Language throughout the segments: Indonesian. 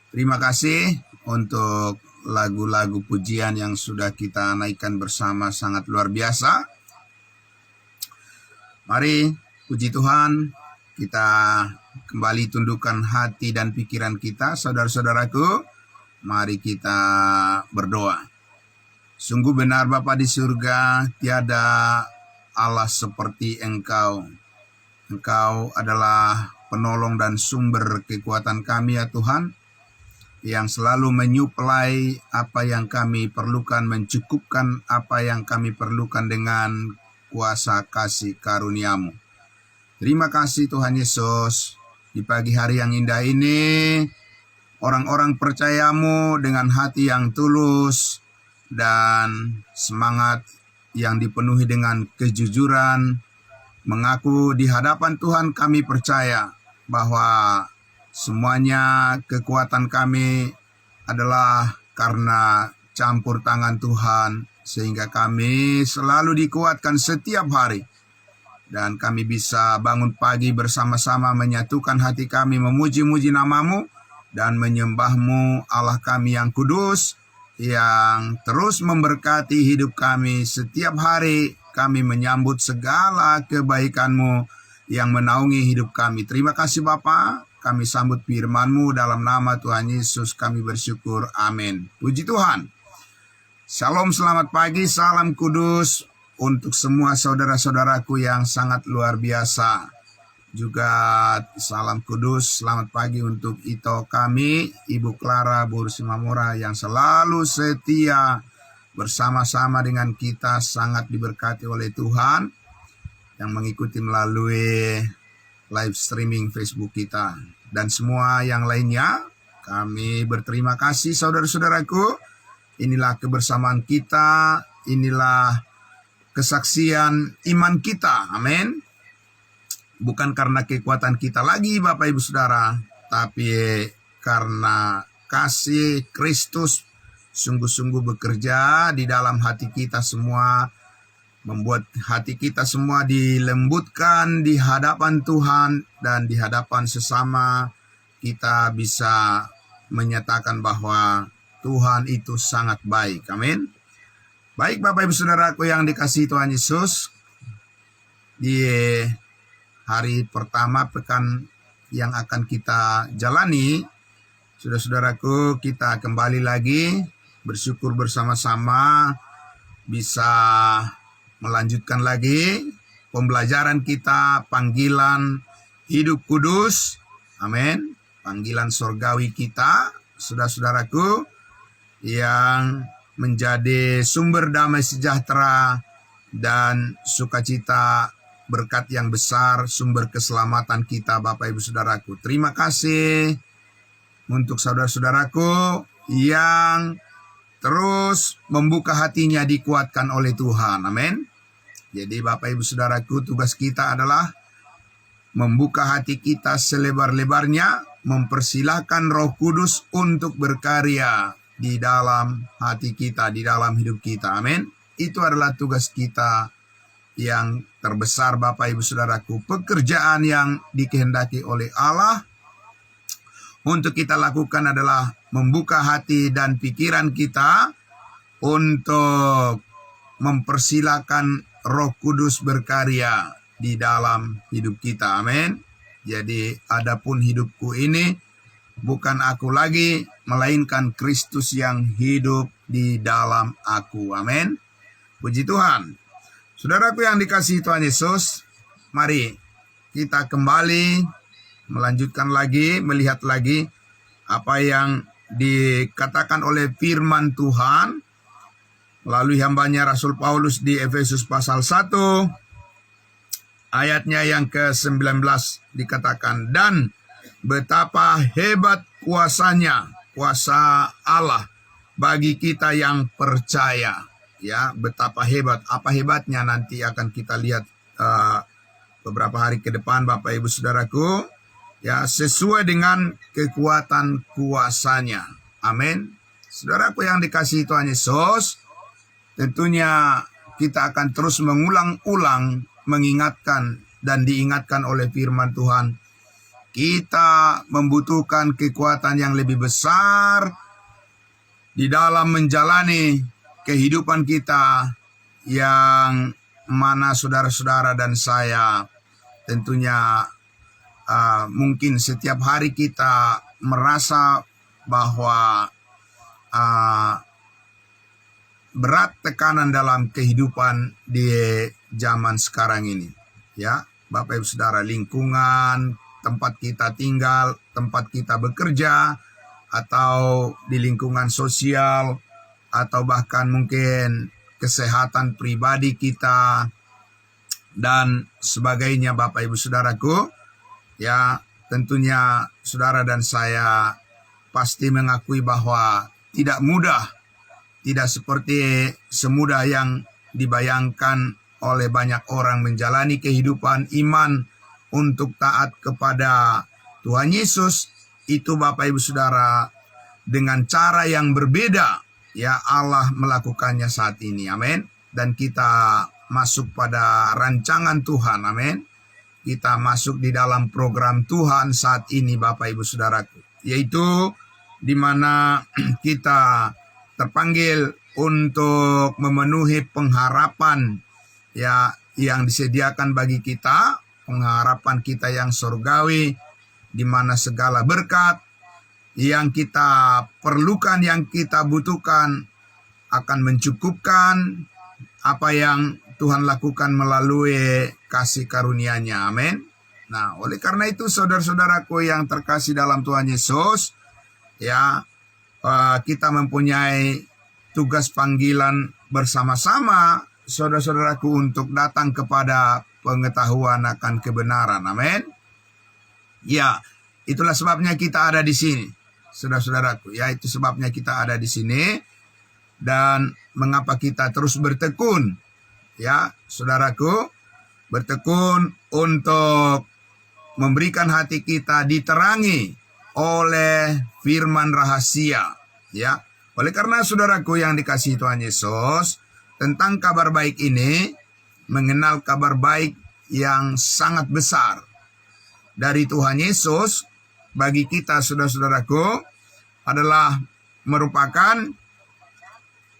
Terima kasih untuk lagu-lagu pujian yang sudah kita naikkan bersama, sangat luar biasa. Mari puji Tuhan, kita kembali tundukkan hati dan pikiran kita, saudara-saudaraku. Mari kita berdoa. Sungguh benar Bapa di surga, tiada Allah seperti Engkau. Engkau adalah penolong dan sumber kekuatan kami ya Tuhan, yang selalu menyuplai apa yang kami perlukan, mencukupkan apa yang kami perlukan dengan kuasa kasih karunia-Mu. Terima kasih Tuhan Yesus. Di pagi hari yang indah ini, orang-orang percaya-Mu dengan hati yang tulus dan semangat yang dipenuhi dengan kejujuran, mengaku di hadapan Tuhan kami percaya bahwa semuanya kekuatan kami adalah karena campur tangan Tuhan, sehingga kami selalu dikuatkan setiap hari. Dan kami bisa bangun pagi bersama-sama menyatukan hati kami memuji-muji nama-Mu dan menyembah-Mu, Allah kami yang kudus, yang terus memberkati hidup kami setiap hari. Kami menyambut segala kebaikan-Mu yang menaungi hidup kami. Terima kasih Bapa. Kami sambut firman-Mu dalam nama Tuhan Yesus kami bersyukur. Amin. Puji Tuhan. Shalom, selamat pagi, salam kudus untuk semua saudara-saudaraku yang sangat luar biasa. Juga salam kudus, selamat pagi untuk Ito kami, Ibu Clara Bursimamura yang selalu setia bersama-sama dengan kita, sangat diberkati oleh Tuhan, yang mengikuti melalui live streaming Facebook kita. Dan semua yang lainnya, kami berterima kasih saudara-saudaraku. Inilah kebersamaan kita, inilah kesaksian iman kita. Amin. Bukan karena kekuatan kita lagi Bapak Ibu Saudara, tapi karena kasih Kristus sungguh-sungguh bekerja di dalam hati kita semua, membuat hati kita semua dilembutkan di hadapan Tuhan dan di hadapan sesama. Kita bisa menyatakan bahwa Tuhan itu sangat baik. Amin. Baik Bapak Ibu Saudaraku yang dikasihi Tuhan Yesus, di hari pertama pekan yang akan kita jalani, saudara-saudaraku, kita kembali lagi bersyukur bersama-sama bisa melanjutkan lagi pembelajaran kita, panggilan hidup kudus. Amin. Panggilan sorgawi kita, saudara-saudaraku, yang menjadi sumber damai sejahtera dan sukacita, berkat yang besar, sumber keselamatan kita Bapak Ibu Saudaraku. Terima kasih untuk saudara-saudaraku yang terus membuka hatinya, dikuatkan oleh Tuhan. Amin. Jadi Bapak Ibu Saudaraku, tugas kita adalah membuka hati kita selebar-lebarnya, mempersilahkan Roh Kudus untuk berkarya di dalam hati kita, di dalam hidup kita. Amin. Itu adalah tugas kita yang terbesar Bapak Ibu Saudaraku. Pekerjaan yang dikehendaki oleh Allah untuk kita lakukan adalah membuka hati dan pikiran kita untuk mempersilahkan Roh Kudus berkarya di dalam hidup kita. Amin. Jadi adapun hidupku ini bukan aku lagi, melainkan Kristus yang hidup di dalam aku. Amin. Puji Tuhan. Saudaraku yang dikasihi Tuhan Yesus, mari kita kembali melanjutkan lagi, melihat lagi apa yang dikatakan oleh firman Tuhan melalui hambanya Rasul Paulus di Efesus pasal 1 ayatnya yang ke-19 dikatakan, dan betapa hebat kuasanya, kuasa Allah bagi kita yang percaya. Ya, betapa hebat. Apa hebatnya nanti akan kita lihat beberapa hari ke depan Bapak Ibu Saudaraku. Ya, sesuai dengan kekuatan kuasanya. Amin. Saudaraku yang dikasihi Tuhan Yesus, tentunya kita akan terus mengulang-ulang, mengingatkan dan diingatkan oleh firman Tuhan kita membutuhkan kekuatan yang lebih besar di dalam menjalani kehidupan kita, yang mana saudara-saudara dan saya tentunya mungkin setiap hari kita merasa bahwa berat tekanan dalam kehidupan di zaman sekarang ini. Ya, Bapak Ibu Saudara, lingkungan tempat kita tinggal, tempat kita bekerja, atau di lingkungan sosial, atau bahkan mungkin kesehatan pribadi kita dan sebagainya, Bapak Ibu Saudaraku. Ya, tentunya saudara dan saya pasti mengakui bahwa tidak mudah, tidak seperti semudah yang dibayangkan oleh banyak orang menjalani kehidupan iman untuk taat kepada Tuhan Yesus. Itu Bapak Ibu Saudara, dengan cara yang berbeda, ya, Allah melakukannya saat ini. Amin. Dan kita masuk pada rancangan Tuhan. Amin. Kita masuk di dalam program Tuhan saat ini, Bapak Ibu Saudaraku, yaitu di mana kita terpanggil untuk memenuhi pengharapan, ya, yang disediakan bagi kita, pengharapan kita yang surgawi, di mana segala berkat yang kita perlukan, yang kita butuhkan akan mencukupkan apa yang Tuhan lakukan melalui kasih karunia-Nya. Amin. Nah, oleh karena itu saudara-saudaraku yang terkasih dalam Tuhan Yesus, ya, kita mempunyai tugas panggilan bersama-sama, saudara-saudaraku, untuk datang kepada pengetahuan akan kebenaran. Amin. Ya, itulah sebabnya kita ada di sini, saudara-saudaraku. Ya, itu sebabnya kita ada di sini. Dan mengapa kita terus bertekun, ya, saudaraku, bertekun untuk memberikan hati kita diterangi oleh firman rahasia, ya. Oleh karena saudaraku yang dikasihi Tuhan Yesus, tentang kabar baik ini, mengenal kabar baik yang sangat besar dari Tuhan Yesus bagi kita, saudara-saudaraku, adalah merupakan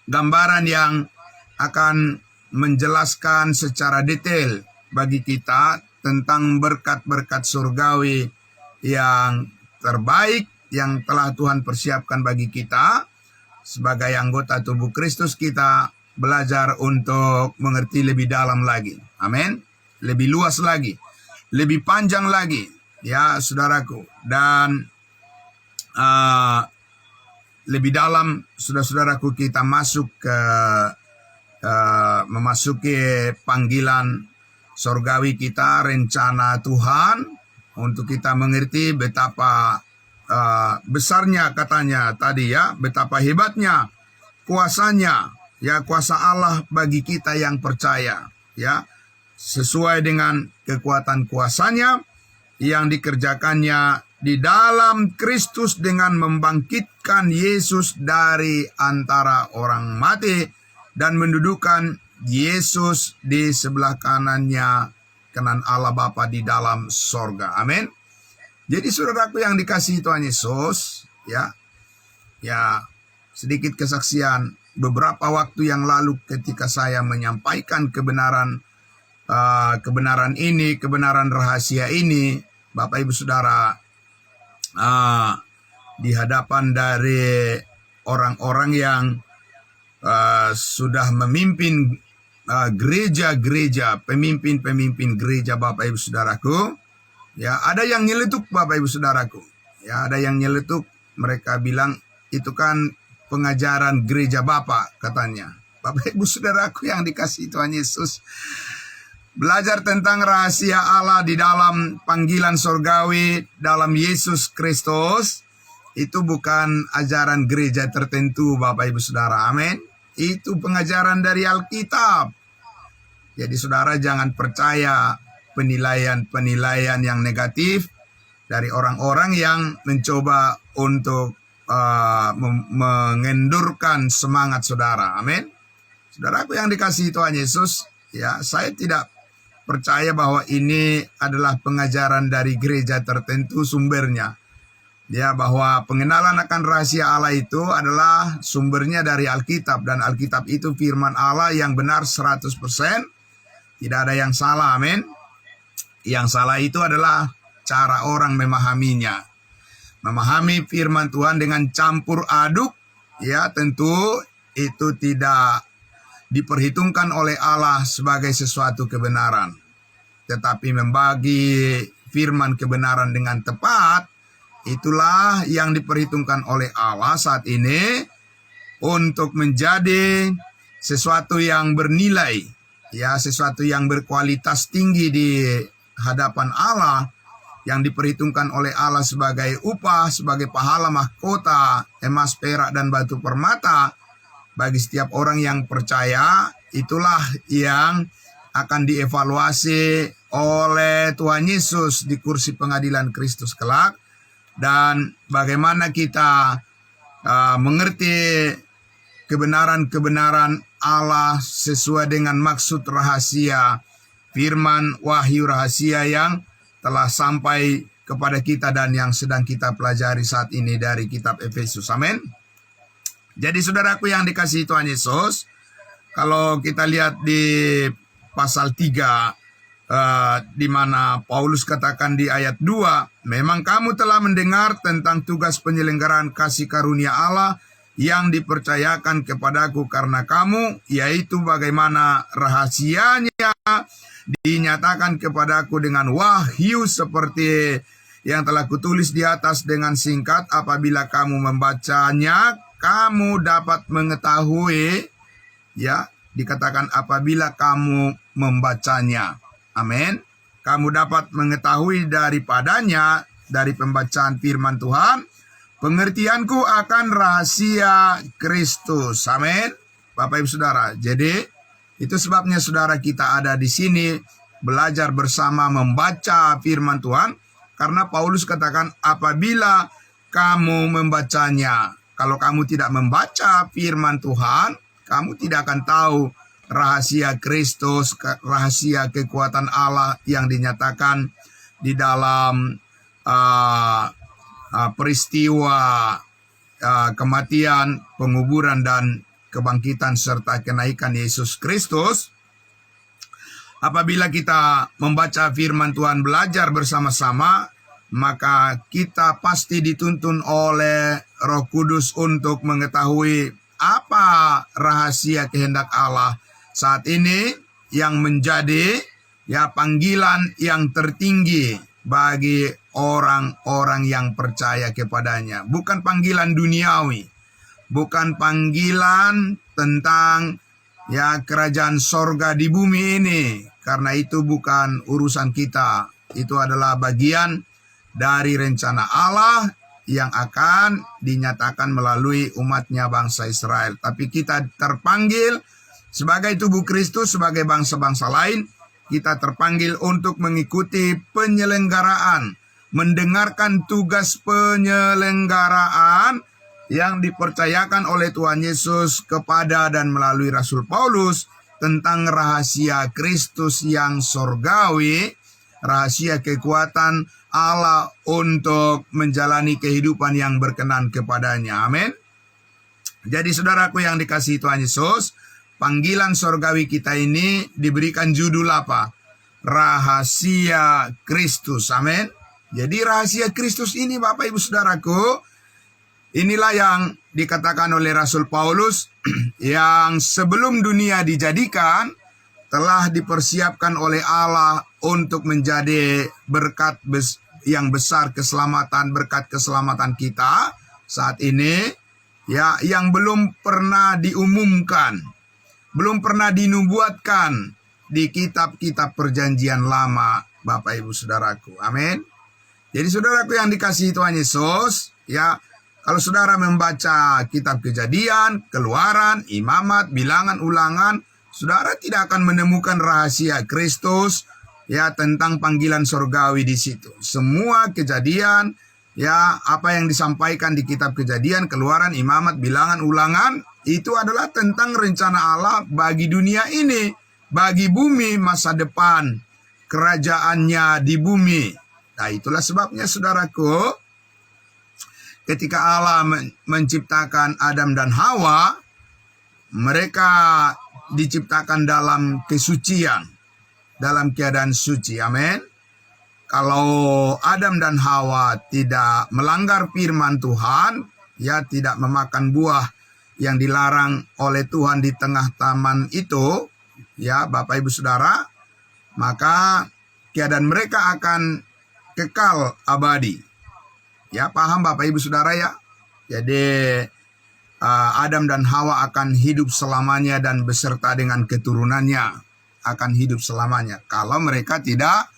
gambaran yang akan menjelaskan secara detail bagi kita tentang berkat-berkat surgawi yang terbaik yang telah Tuhan persiapkan bagi kita. Sebagai anggota tubuh Kristus, kita belajar untuk mengerti lebih dalam lagi. Amin. Lebih luas lagi, lebih panjang lagi, ya, saudaraku. Dan lebih dalam, saudara-saudaraku, kita masuk ke memasuki panggilan surgawi kita, rencana Tuhan untuk kita mengerti betapa besarnya, katanya tadi, ya, betapa hebatnya kuasanya, ya, kuasa Allah bagi kita yang percaya, ya, sesuai dengan kekuatan kuasanya yang dikerjakannya di dalam Kristus dengan membangkitkan Yesus dari antara orang mati dan mendudukan Yesus di sebelah kanannya, kanan Allah Bapa di dalam sorga. Amin. Jadi saudaraku yang dikasihi Tuhan Yesus, ya, sedikit kesaksian beberapa waktu yang lalu ketika saya menyampaikan kebenaran ini, kebenaran rahasia ini, Bapak Ibu Saudara, di hadapan dari orang-orang yang sudah memimpin gereja-gereja, pemimpin-pemimpin gereja, Bapak Ibu Saudaraku, ya, ada yang nyeletuk, Bapak Ibu Saudaraku, ya, ada yang nyeletuk. Mereka bilang itu kan pengajaran gereja Bapak, katanya. Bapak Ibu Saudaraku yang dikasihi Tuhan Yesus, belajar tentang rahasia Allah di dalam panggilan surgawi dalam Yesus Kristus itu bukan ajaran gereja tertentu, Bapak Ibu Saudara. Amin. Itu pengajaran dari Alkitab. Jadi saudara jangan percaya penilaian-penilaian yang negatif dari orang-orang yang mencoba untuk mengendurkan semangat saudara. Amin. Saudaraku yang dikasihi Tuhan Yesus, ya, saya tidak percaya bahwa ini adalah pengajaran dari gereja tertentu sumbernya. Ya, bahwa pengenalan akan rahasia Allah itu adalah sumbernya dari Alkitab, dan Alkitab itu firman Allah yang benar 100%, tidak ada yang salah, amin. Yang salah itu adalah cara orang memahaminya. Memahami firman Tuhan dengan campur aduk, ya tentu itu tidak diperhitungkan oleh Allah sebagai sesuatu kebenaran. Tetapi membagi firman kebenaran dengan tepat, itulah yang diperhitungkan oleh Allah saat ini untuk menjadi sesuatu yang bernilai, ya sesuatu yang berkualitas tinggi di hadapan Allah, yang diperhitungkan oleh Allah sebagai upah, sebagai pahala mahkota, emas, perak, dan batu permata bagi setiap orang yang percaya. Itulah yang akan dievaluasi oleh Tuhan Yesus di kursi pengadilan Kristus kelak. Dan bagaimana kita mengerti kebenaran-kebenaran Allah sesuai dengan maksud rahasia firman wahyu rahasia yang telah sampai kepada kita dan yang sedang kita pelajari saat ini dari kitab Efesus. Amin. Jadi saudaraku yang dikasihi Tuhan Yesus, kalau kita lihat di pasal 3, di mana Paulus katakan di ayat 2, memang kamu telah mendengar tentang tugas penyelenggaraan kasih karunia Allah yang dipercayakan kepadaku karena kamu, yaitu bagaimana rahasianya dinyatakan kepadaku dengan wahyu seperti yang telah kutulis di atas dengan singkat. Apabila kamu membacanya, kamu dapat mengetahui, ya, dikatakan apabila kamu membacanya. Amin. Kamu dapat mengetahui daripadanya, dari pembacaan firman Tuhan, pengertianku akan rahasia Kristus. Amin. Bapak Ibu Saudara. Jadi itu sebabnya saudara kita ada di sini belajar bersama membaca firman Tuhan, karena Paulus katakan apabila kamu membacanya. Kalau kamu tidak membaca firman Tuhan, kamu tidak akan tahu rahasia Kristus, rahasia kekuatan Allah yang dinyatakan di dalam peristiwa kematian, penguburan, dan kebangkitan serta kenaikan Yesus Kristus. Apabila kita membaca firman Tuhan, belajar bersama-sama, maka kita pasti dituntun oleh Roh Kudus untuk mengetahui apa rahasia kehendak Allah saat ini yang menjadi, ya, panggilan yang tertinggi bagi orang-orang yang percaya kepadanya. Bukan panggilan duniawi, bukan panggilan tentang, ya, kerajaan sorga di bumi ini. Karena itu bukan urusan kita. Itu adalah bagian dari rencana Allah yang akan dinyatakan melalui umatnya bangsa Israel. Tapi kita terpanggil sebagai tubuh Kristus, sebagai bangsa-bangsa lain, kita terpanggil untuk mengikuti penyelenggaraan, mendengarkan tugas penyelenggaraan yang dipercayakan oleh Tuhan Yesus kepada dan melalui Rasul Paulus tentang rahasia Kristus yang sorgawi, rahasia kekuatan Allah untuk menjalani kehidupan yang berkenan kepadanya. Amin. Jadi saudaraku yang dikasihi Tuhan Yesus, panggilan sorgawi kita ini diberikan judul apa? Rahasia Kristus. Amin. Jadi rahasia Kristus ini, Bapak Ibu Saudaraku, inilah yang dikatakan oleh Rasul Paulus yang sebelum dunia dijadikan telah dipersiapkan oleh Allah untuk menjadi berkat yang besar keselamatan, berkat keselamatan kita saat ini, ya, yang belum pernah diumumkan, belum pernah dinubuatkan di kitab-kitab perjanjian lama, Bapak Ibu Saudaraku. Amin. Jadi saudaraku yang dikasihi Tuhan Yesus, ya, kalau saudara membaca kitab Kejadian, Keluaran, Imamat, Bilangan, Ulangan, saudara tidak akan menemukan rahasia Kristus, ya, tentang panggilan sorgawi di situ. Semua kejadian, ya, apa yang disampaikan di kitab Kejadian, Keluaran, Imamat, Bilangan, Ulangan, itu adalah tentang rencana Allah bagi dunia ini, bagi bumi masa depan, kerajaannya di bumi. Nah, itulah sebabnya saudaraku, ketika Allah menciptakan Adam dan Hawa, mereka diciptakan dalam kesucian, dalam keadaan suci. Amin. Kalau Adam dan Hawa tidak melanggar firman Tuhan, ya tidak memakan buah yang dilarang oleh Tuhan di tengah taman itu, ya Bapak Ibu Saudara, maka keadaan mereka akan kekal abadi. Ya, paham Bapak Ibu Saudara ya? Jadi Adam dan Hawa akan hidup selamanya dan beserta dengan keturunannya akan hidup selamanya kalau mereka tidak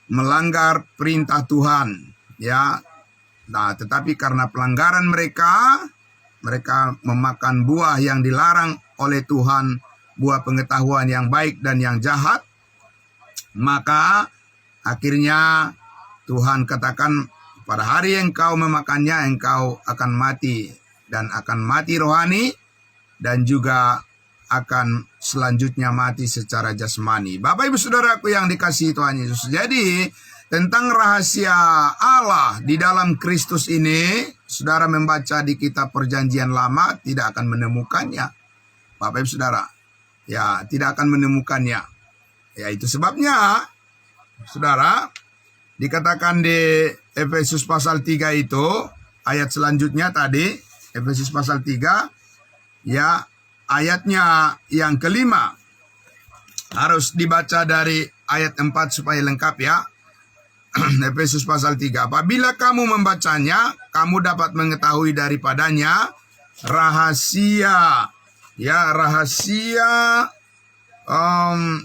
melanggar perintah Tuhan, ya. Nah, tetapi karena pelanggaran mereka memakan buah yang dilarang oleh Tuhan, buah pengetahuan yang baik dan yang jahat, maka akhirnya Tuhan katakan, pada hari engkau memakannya, engkau akan mati, dan akan mati rohani, dan juga akan selanjutnya mati secara jasmani. Bapak Ibu Saudaraku yang dikasihi Tuhan Yesus. Jadi, tentang rahasia Allah di dalam Kristus ini, saudara membaca di kitab Perjanjian Lama tidak akan menemukannya. Bapak Ibu Saudara, ya tidak akan menemukannya. Ya itu sebabnya, saudara, dikatakan di Efesus pasal 3 itu, ayat selanjutnya tadi, Efesus pasal 3, ya ayatnya yang kelima. Harus dibaca dari ayat 4 supaya lengkap ya. Efesus pasal 3. Apabila kamu membacanya, kamu dapat mengetahui daripadanya rahasia. Ya, rahasia,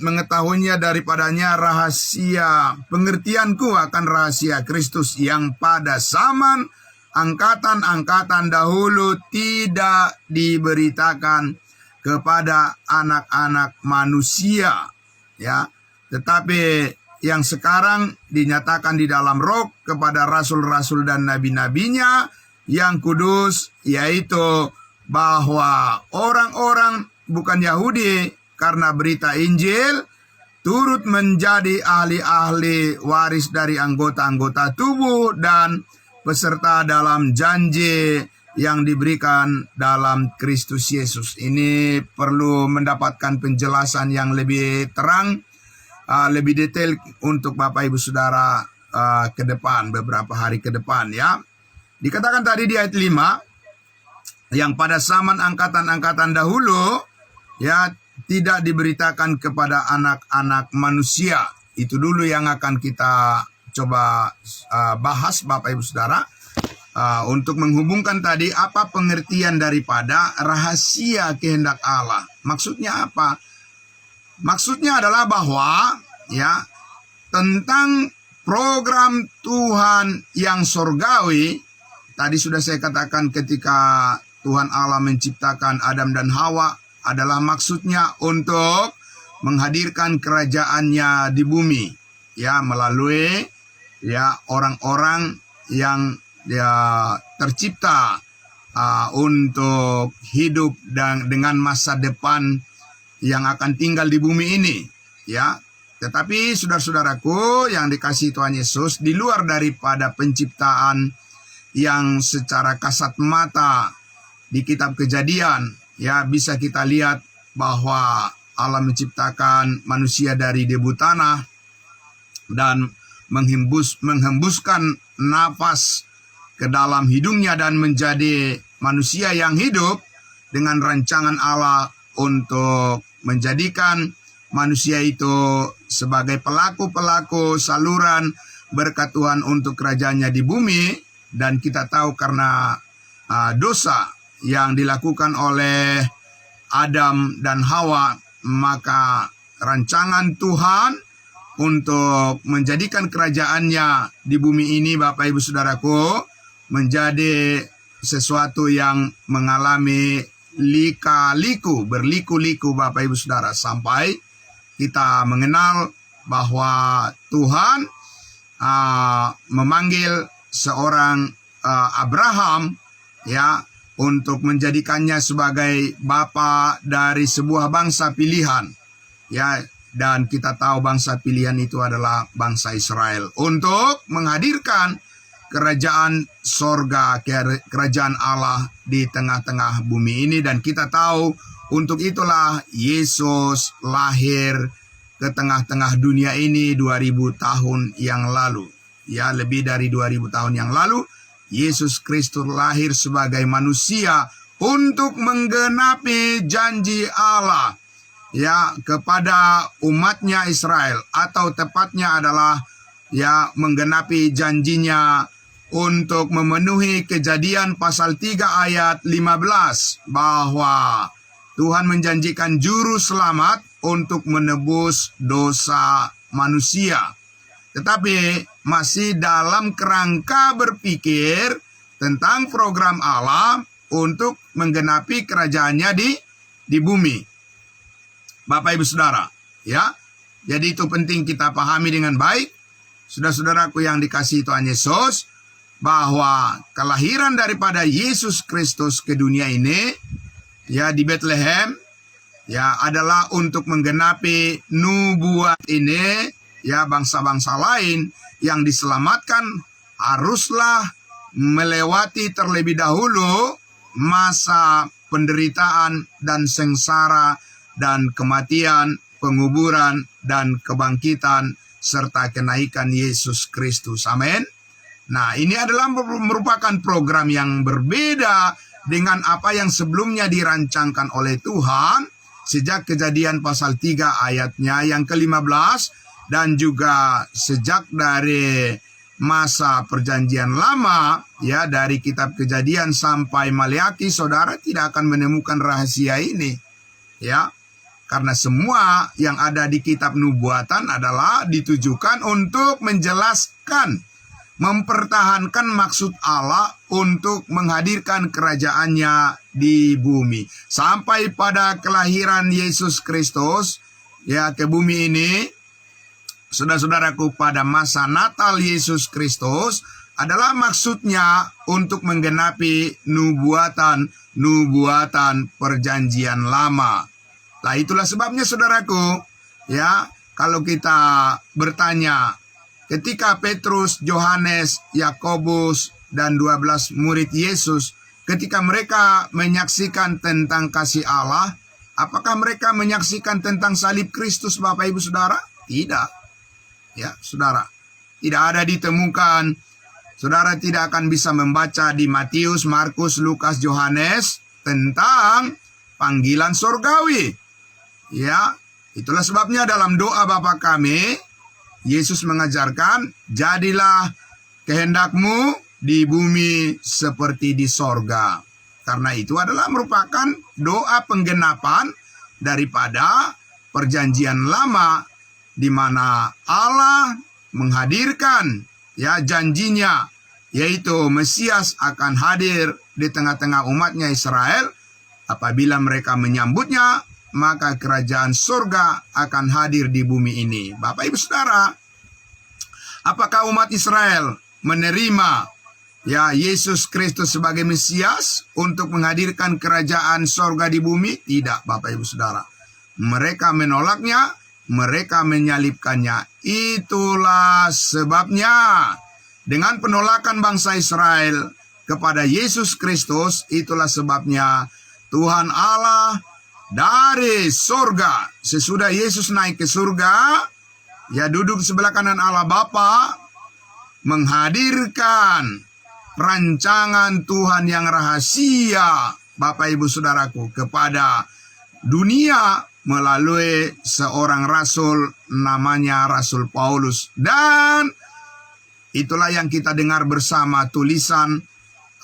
mengetahuinya daripadanya rahasia. Pengertianku akan rahasia Kristus yang pada zaman angkatan-angkatan dahulu tidak diberitakan kepada anak-anak manusia. Ya, tetapi yang sekarang dinyatakan di dalam Roh kepada rasul-rasul dan nabi-nabinya yang kudus, yaitu bahwa orang-orang bukan Yahudi karena berita Injil turut menjadi ahli-ahli waris dari anggota-anggota tubuh dan peserta dalam janji yang diberikan dalam Kristus Yesus. Ini perlu mendapatkan penjelasan yang lebih terang, lebih detail untuk Bapak Ibu Saudara ke depan, beberapa hari ke depan ya. Dikatakan tadi di ayat 5, yang pada zaman angkatan-angkatan dahulu ya tidak diberitakan kepada anak-anak manusia. Itu dulu yang akan kita coba bahas Bapak Ibu Saudara, untuk menghubungkan tadi apa pengertian daripada rahasia kehendak Allah. Maksudnya apa? Maksudnya adalah bahwa ya tentang program Tuhan yang surgawi. Tadi sudah saya katakan ketika Tuhan Allah menciptakan Adam dan Hawa adalah maksudnya untuk menghadirkan kerajaannya di bumi ya, melalui ya orang-orang yang ya tercipta untuk hidup dan dengan masa depan yang akan tinggal di bumi ini ya. Tetapi saudara-saudaraku yang dikasihi Tuhan Yesus, di luar daripada penciptaan yang secara kasat mata di kitab Kejadian ya, bisa kita lihat bahwa Allah menciptakan manusia dari debu tanah dan menghembuskan nafas ke dalam hidungnya dan menjadi manusia yang hidup dengan rancangan Allah untuk menjadikan manusia itu sebagai pelaku-pelaku saluran berkat Tuhan untuk kerajaannya di bumi. Dan kita tahu karena dosa yang dilakukan oleh Adam dan Hawa, maka rancangan Tuhan untuk menjadikan kerajaannya di bumi ini, Bapak Ibu Saudaraku, menjadi sesuatu yang mengalami berliku-liku Bapak Ibu Saudara, sampai kita mengenal bahwa Tuhan memanggil seorang Abraham ya untuk menjadikannya sebagai bapa dari sebuah bangsa pilihan ya. dan kita tahu bangsa pilihan itu adalah bangsa Israel, untuk menghadirkan kerajaan sorga, kerajaan Allah di tengah-tengah bumi ini. Dan kita tahu untuk itulah Yesus lahir ke tengah-tengah dunia ini 2000 tahun yang lalu. Ya, lebih dari 2000 tahun yang lalu Yesus Kristus lahir sebagai manusia untuk menggenapi janji Allah, ya, kepada umatnya Israel, atau tepatnya adalah ya menggenapi janjinya untuk memenuhi Kejadian pasal 3 ayat 15 bahwa Tuhan menjanjikan juru selamat untuk menebus dosa manusia. Tetapi masih dalam kerangka berpikir tentang program Allah untuk menggenapi kerajaannya di bumi. Bapak Ibu Saudara, ya. Jadi itu penting kita pahami dengan baik, saudara-saudaraku yang dikasihi Tuhan Yesus, bahwa kelahiran daripada Yesus Kristus ke dunia ini, ya, di Bethlehem, ya, adalah untuk menggenapi nubuat ini, ya, bangsa-bangsa lain yang diselamatkan haruslah melewati terlebih dahulu masa penderitaan dan sengsara dan kematian, penguburan dan kebangkitan serta kenaikan Yesus Kristus. Amin. Nah, ini adalah merupakan program yang berbeda dengan apa yang sebelumnya dirancangkan oleh Tuhan sejak Kejadian pasal 3 ayatnya yang ke-15, dan juga sejak dari masa perjanjian lama, ya, dari kitab Kejadian sampai Maleakhi, saudara tidak akan menemukan rahasia ini, ya. Karena semua yang ada di kitab nubuatan adalah ditujukan untuk menjelaskan, mempertahankan maksud Allah untuk menghadirkan kerajaannya di bumi. Sampai pada kelahiran Yesus Kristus, ya, ke bumi ini, saudara-saudaraku, pada masa Natal Yesus Kristus adalah maksudnya untuk menggenapi nubuatan perjanjian lama. Nah, itulah sebabnya saudaraku, ya, kalau kita bertanya, ketika Petrus, Yohanes, Yakobus, dan 12 murid Yesus, ketika mereka menyaksikan tentang kasih Allah, apakah mereka menyaksikan tentang salib Kristus, Bapak Ibu Saudara? Tidak. Ya, saudara, tidak ada ditemukan. Saudara tidak akan bisa membaca di Matius, Markus, Lukas, Yohanes tentang panggilan surgawi. Ya, itulah sebabnya dalam doa Bapa kami, Yesus mengajarkan, jadilah kehendakmu di bumi seperti di sorga. Karena itu adalah merupakan doa penggenapan daripada perjanjian lama, di mana Allah menghadirkan, ya, janjinya, yaitu Mesias akan hadir di tengah-tengah umatnya Israel. Apabila mereka menyambutnya, maka kerajaan surga akan hadir di bumi ini. Bapak Ibu Saudara, apakah umat Israel menerima, ya, Yesus Kristus sebagai Mesias untuk menghadirkan kerajaan surga di bumi? Tidak, Bapak Ibu Saudara. Mereka menolaknya, mereka menyalibkannya. Itulah sebabnya dengan penolakan bangsa Israel kepada Yesus Kristus, itulah sebabnya Tuhan Allah dari surga, sesudah Yesus naik ke surga, ya, duduk sebelah kanan Allah Bapa, menghadirkan rancangan Tuhan yang rahasia, Bapak Ibu Saudaraku, kepada dunia melalui seorang rasul namanya Rasul Paulus. Dan itulah yang kita dengar bersama, tulisan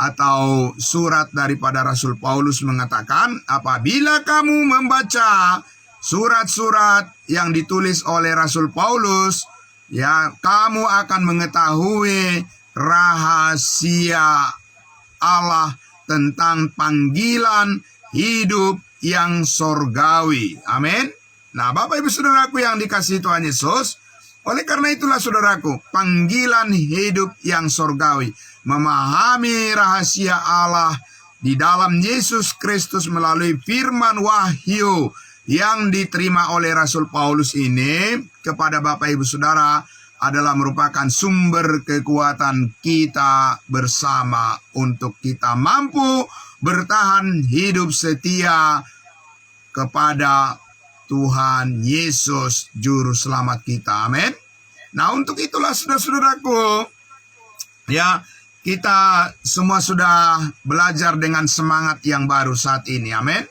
atau surat daripada Rasul Paulus mengatakan, apabila kamu membaca surat-surat yang ditulis oleh Rasul Paulus, ya, kamu akan mengetahui rahasia Allah tentang panggilan hidup yang sorgawi. Amin. Nah, Bapak Ibu Saudaraku yang dikasihi Tuhan Yesus, oleh karena itulah saudaraku, panggilan hidup yang sorgawi, memahami rahasia Allah di dalam Yesus Kristus melalui firman wahyu yang diterima oleh Rasul Paulus ini kepada Bapak Ibu Saudara adalah merupakan sumber kekuatan kita bersama untuk kita mampu bertahan hidup setia kepada Tuhan Yesus Juru Selamat kita. Amin. Nah, untuk itulah saudara-saudaraku, ya, kita semua sudah belajar dengan semangat yang baru saat ini. Amin.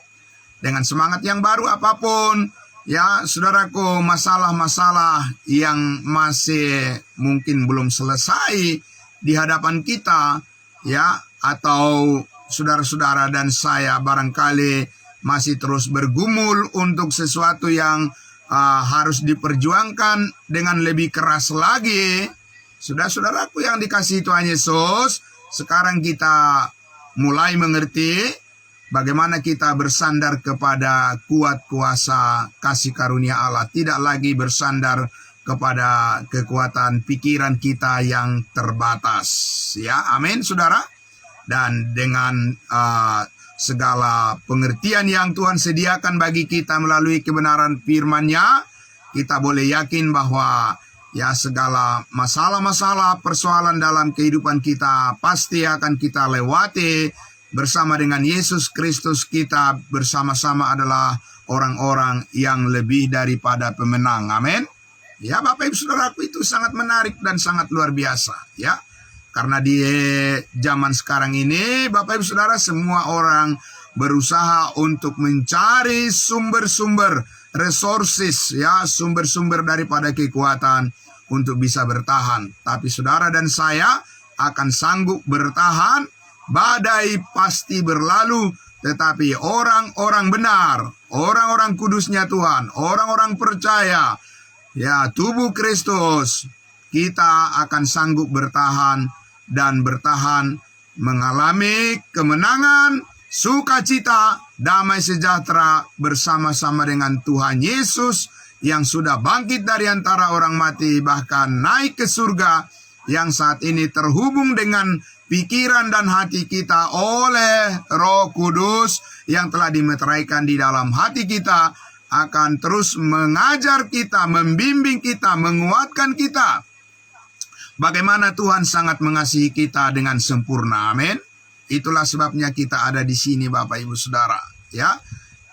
Dengan semangat yang baru apapun, ya saudaraku, masalah-masalah yang masih mungkin belum selesai di hadapan kita, ya, atau saudara-saudara dan saya barangkali masih terus bergumul untuk sesuatu yang harus diperjuangkan dengan lebih keras lagi. Saudara-saudaraku yang dikasihi Tuhan Yesus, sekarang kita mulai mengerti bagaimana kita bersandar kepada kuat kuasa kasih karunia Allah. Tidak lagi bersandar kepada kekuatan pikiran kita yang terbatas. Ya, amin saudara. Dan dengan segala pengertian yang Tuhan sediakan bagi kita melalui kebenaran firman-Nya, kita boleh yakin bahwa ya segala masalah-masalah persoalan dalam kehidupan kita pasti akan kita lewati bersama dengan Yesus Kristus. Kita bersama-sama adalah orang-orang yang lebih daripada pemenang. Amin. Ya Bapak Ibu Saudaraku, itu sangat menarik dan sangat luar biasa ya. Karena di zaman sekarang ini Bapak Ibu Saudara, semua orang berusaha untuk mencari sumber-sumber resources ya, sumber-sumber daripada kekuatan untuk bisa bertahan. Tapi saudara dan saya akan sanggup bertahan. Badai pasti berlalu, tetapi orang-orang benar, orang-orang kudusnya Tuhan, orang-orang percaya ya tubuh Kristus, kita akan sanggup bertahan dan bertahan mengalami kemenangan, sukacita, damai sejahtera bersama-sama dengan Tuhan Yesus yang sudah bangkit dari antara orang mati, bahkan naik ke surga, yang saat ini terhubung dengan pikiran dan hati kita oleh Roh Kudus yang telah dimeteraikan di dalam hati kita, akan terus mengajar kita, membimbing kita, menguatkan kita. Bagaimana Tuhan sangat mengasihi kita dengan sempurna. Amin. Itulah sebabnya kita ada di sini Bapak Ibu Saudara. Ya.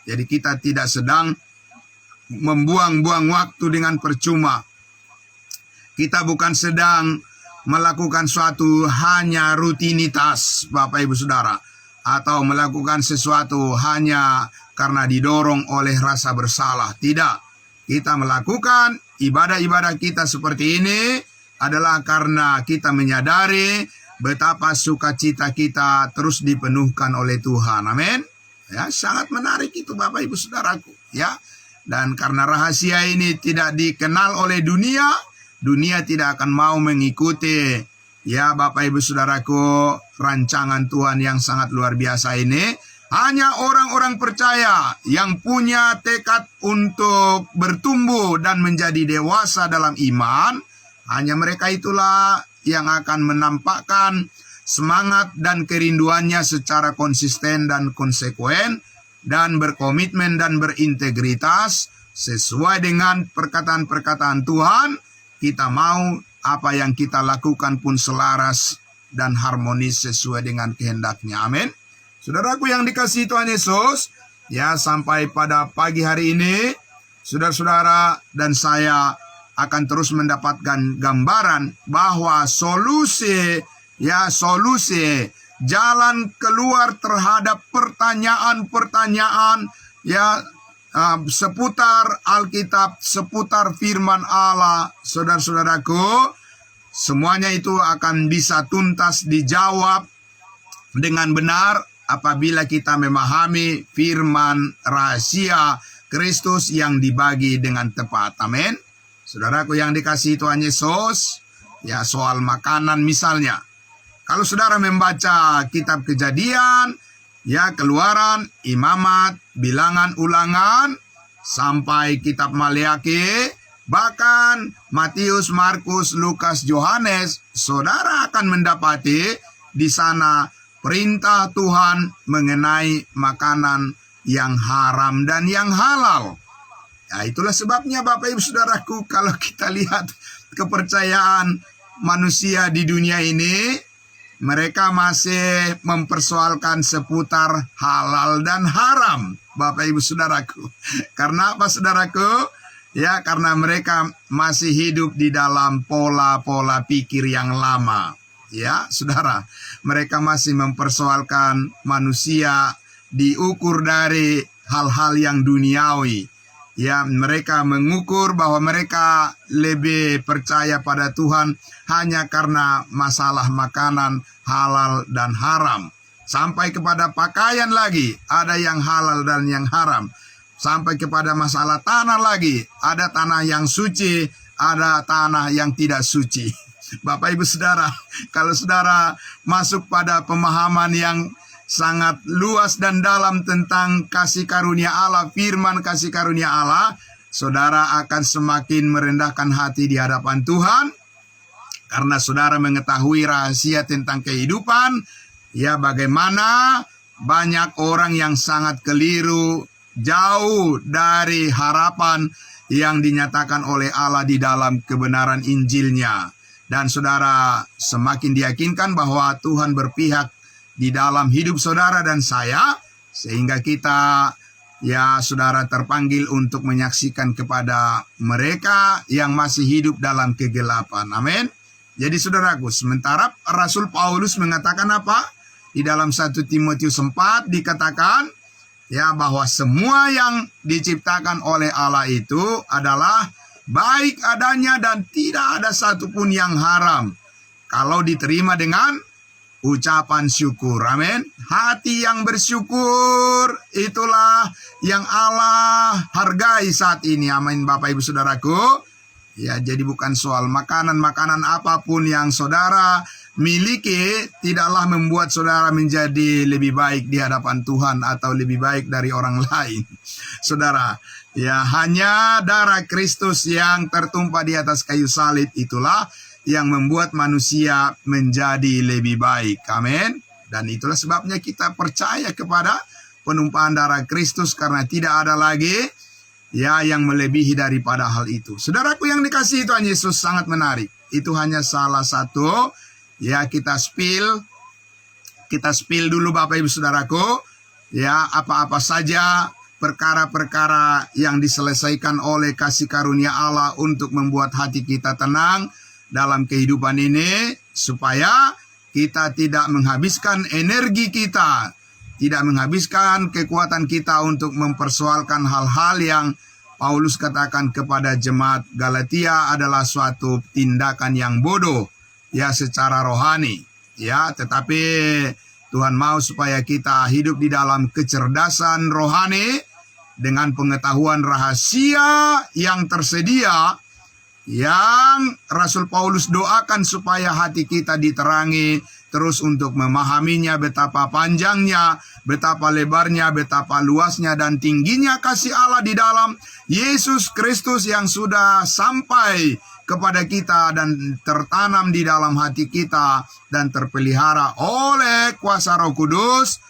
Jadi kita tidak sedang membuang-buang waktu dengan percuma. Kita bukan sedang melakukan suatu hanya rutinitas Bapak Ibu Saudara. Atau melakukan sesuatu hanya karena didorong oleh rasa bersalah. Tidak. Kita melakukan ibadah-ibadah kita seperti ini adalah karena kita menyadari betapa sukacita kita terus dipenuhkan oleh Tuhan. Amin. Ya, sangat menarik itu Bapak Ibu Saudaraku, ya. Dan karena rahasia ini tidak dikenal oleh dunia, dunia tidak akan mau mengikuti ya Bapak Ibu Saudaraku rancangan Tuhan yang sangat luar biasa ini. Hanya orang-orang percaya yang punya tekad untuk bertumbuh dan menjadi dewasa dalam iman, hanya mereka itulah yang akan menampakkan semangat dan kerinduannya secara konsisten dan konsekuen, dan berkomitmen dan berintegritas sesuai dengan perkataan-perkataan Tuhan. Kita mau apa yang kita lakukan pun selaras dan harmonis sesuai dengan kehendak-Nya. Amin. Saudaraku yang dikasihi Tuhan Yesus, ya sampai pada pagi hari ini, saudara-saudara dan saya akan terus mendapatkan gambaran bahwa solusi jalan keluar terhadap pertanyaan-pertanyaan ya seputar Alkitab, seputar firman Allah, saudara-saudaraku, semuanya itu akan bisa tuntas dijawab dengan benar apabila kita memahami firman rahasia Kristus yang dibagi dengan tepat. Amin. Saudaraku yang dikasihi Tuhan Yesus, ya soal makanan misalnya. Kalau saudara membaca kitab Kejadian, ya Keluaran, Imamat, Bilangan, Ulangan, sampai kitab Maleakhi, bahkan Matius, Markus, Lukas, Yohanes, saudara akan mendapati di sana perintah Tuhan mengenai makanan yang haram dan yang halal. Ya, itulah sebabnya Bapak Ibu Saudaraku, kalau kita lihat kepercayaan manusia di dunia ini, mereka masih mempersoalkan seputar halal dan haram, Bapak Ibu Saudaraku. Karena apa Saudaraku? Ya, karena mereka masih hidup di dalam pola-pola pikir yang lama. Ya, Saudara, mereka masih mempersoalkan manusia diukur dari hal-hal yang duniawi. Ya, mereka mengukur bahwa mereka lebih percaya pada Tuhan hanya karena masalah makanan halal dan haram. Sampai kepada pakaian lagi, ada yang halal dan yang haram. Sampai kepada masalah tanah lagi, ada tanah yang suci, ada tanah yang tidak suci. Bapak Ibu Saudara, kalau Saudara masuk pada pemahaman yang sangat luas dan dalam tentang kasih karunia Allah, firman kasih karunia Allah, Saudara akan semakin merendahkan hati di hadapan Tuhan. Karena Saudara mengetahui rahasia tentang kehidupan, ya bagaimana banyak orang yang sangat keliru, jauh dari harapan yang dinyatakan oleh Allah di dalam kebenaran Injilnya. Dan Saudara semakin diyakinkan bahwa Tuhan berpihak di dalam hidup Saudara dan saya, sehingga kita, ya Saudara, terpanggil untuk menyaksikan kepada mereka yang masih hidup dalam kegelapan. Amin. Jadi Saudaraku, sementara Rasul Paulus mengatakan apa? Di dalam 1 Timotius 4 dikatakan, ya, bahwa semua yang diciptakan oleh Allah itu adalah baik adanya dan tidak ada satupun yang haram, kalau diterima dengan ucapan syukur. Amin. Hati yang bersyukur, itulah yang Allah hargai saat ini. Amin, Bapak Ibu Saudaraku. Ya, jadi bukan soal makanan apapun yang Saudara miliki, tidaklah membuat Saudara menjadi lebih baik di hadapan Tuhan atau lebih baik dari orang lain. Saudara, ya hanya darah Kristus yang tertumpah di atas kayu salib itulah yang membuat manusia menjadi lebih baik. Amin. Dan itulah sebabnya kita percaya kepada penumpahan darah Kristus, karena tidak ada lagi ya yang melebihi daripada hal itu. Saudaraku yang dikasihi Tuhan Yesus, sangat menarik. Itu hanya salah satu. Ya, kita spill dulu Bapak Ibu Saudaraku. Ya, apa-apa saja perkara-perkara yang diselesaikan oleh kasih karunia Allah untuk membuat hati kita tenang dalam kehidupan ini, supaya kita tidak menghabiskan energi kita, tidak menghabiskan kekuatan kita untuk mempersoalkan hal-hal yang Paulus katakan kepada jemaat Galatia adalah suatu tindakan yang bodoh, ya, secara rohani. Ya, tetapi Tuhan mau supaya kita hidup di dalam kecerdasan rohani dengan pengetahuan rahasia yang tersedia, yang Rasul Paulus doakan supaya hati kita diterangi terus untuk memahaminya, betapa panjangnya, betapa lebarnya, betapa luasnya dan tingginya kasih Allah di dalam Yesus Kristus yang sudah sampai kepada kita dan tertanam di dalam hati kita dan terpelihara oleh kuasa Roh Kudus.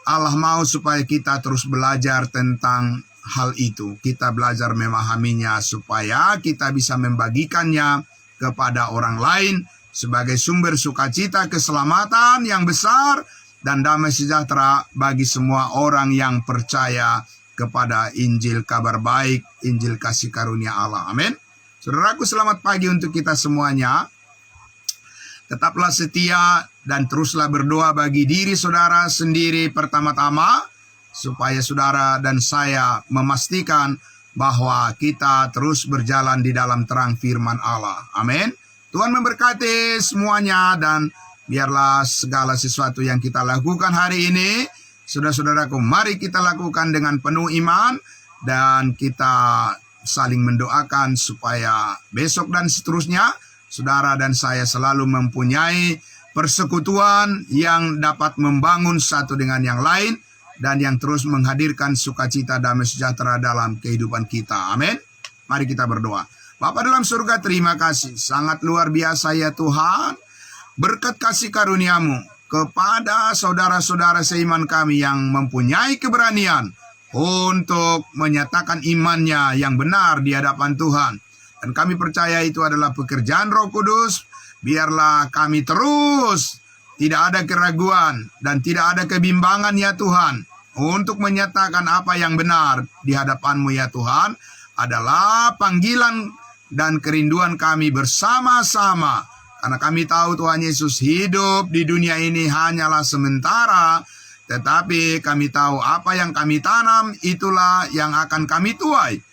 Allah mau supaya kita terus belajar tentang hal itu. Kita belajar memahaminya supaya kita bisa membagikannya kepada orang lain sebagai sumber sukacita, keselamatan yang besar dan damai sejahtera bagi semua orang yang percaya kepada Injil kabar baik, Injil kasih karunia Allah. Amin. Saudaraku, selamat pagi untuk kita semuanya. Tetaplah setia dan teruslah berdoa bagi diri saudara sendiri pertama-tama, supaya saudara dan saya memastikan bahwa kita terus berjalan di dalam terang firman Allah. Amin. Tuhan memberkati semuanya, dan biarlah segala sesuatu yang kita lakukan hari ini, saudara-saudaraku, mari kita lakukan dengan penuh iman, dan kita saling mendoakan supaya besok dan seterusnya saudara dan saya selalu mempunyai persekutuan yang dapat membangun satu dengan yang lain dan yang terus menghadirkan sukacita damai sejahtera dalam kehidupan kita. Amin. Mari kita berdoa. Bapa dalam surga, terima kasih. Sangat luar biasa ya Tuhan. Berkat kasih karuniamu, kepada saudara-saudara seiman kami yang mempunyai keberanian untuk menyatakan imannya yang benar di hadapan Tuhan. Dan kami percaya itu adalah pekerjaan Roh Kudus. Biarlah kami terus tidak ada keraguan dan tidak ada kebimbangan ya Tuhan, untuk menyatakan apa yang benar di hadapan-Mu ya Tuhan adalah panggilan dan kerinduan kami bersama-sama. Karena kami tahu Tuhan Yesus hidup di dunia ini hanyalah sementara, tetapi kami tahu apa yang kami tanam itulah yang akan kami tuai.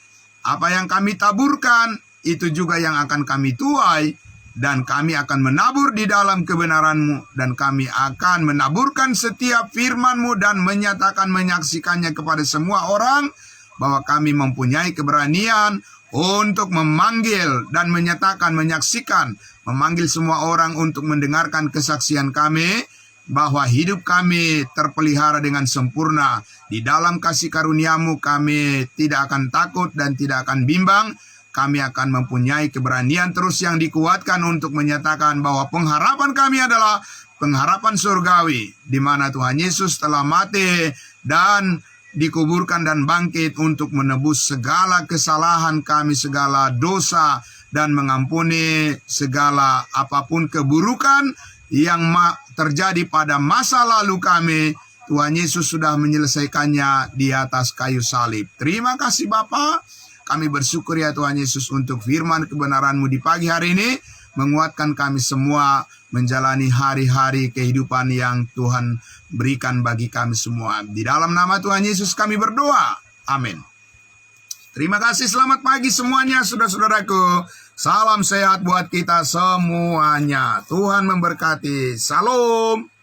Apa yang kami taburkan itu juga yang akan kami tuai. Dan kami akan menabur di dalam kebenaran-Mu. Dan kami akan menaburkan setiap firman-Mu dan menyatakan, menyaksikannya kepada semua orang, bahwa kami mempunyai keberanian untuk memanggil dan menyatakan, menyaksikan, memanggil semua orang untuk mendengarkan kesaksian kami, bahwa hidup kami terpelihara dengan sempurna. Di dalam kasih karunia-Mu kami tidak akan takut dan tidak akan bimbang. Kami akan mempunyai keberanian terus yang dikuatkan untuk menyatakan bahwa pengharapan kami adalah pengharapan surgawi, di mana Tuhan Yesus telah mati dan dikuburkan dan bangkit untuk menebus segala kesalahan kami, segala dosa, dan mengampuni segala apapun keburukan yang terjadi pada masa lalu kami. Tuhan Yesus sudah menyelesaikannya di atas kayu salib. Terima kasih Bapa. Kami bersyukur ya Tuhan Yesus untuk firman kebenaran-Mu di pagi hari ini, menguatkan kami semua menjalani hari-hari kehidupan yang Tuhan berikan bagi kami semua. Di dalam nama Tuhan Yesus kami berdoa. Amin. Terima kasih, selamat pagi semuanya saudara-saudaraku. Salam sehat buat kita semuanya. Tuhan memberkati. Salam.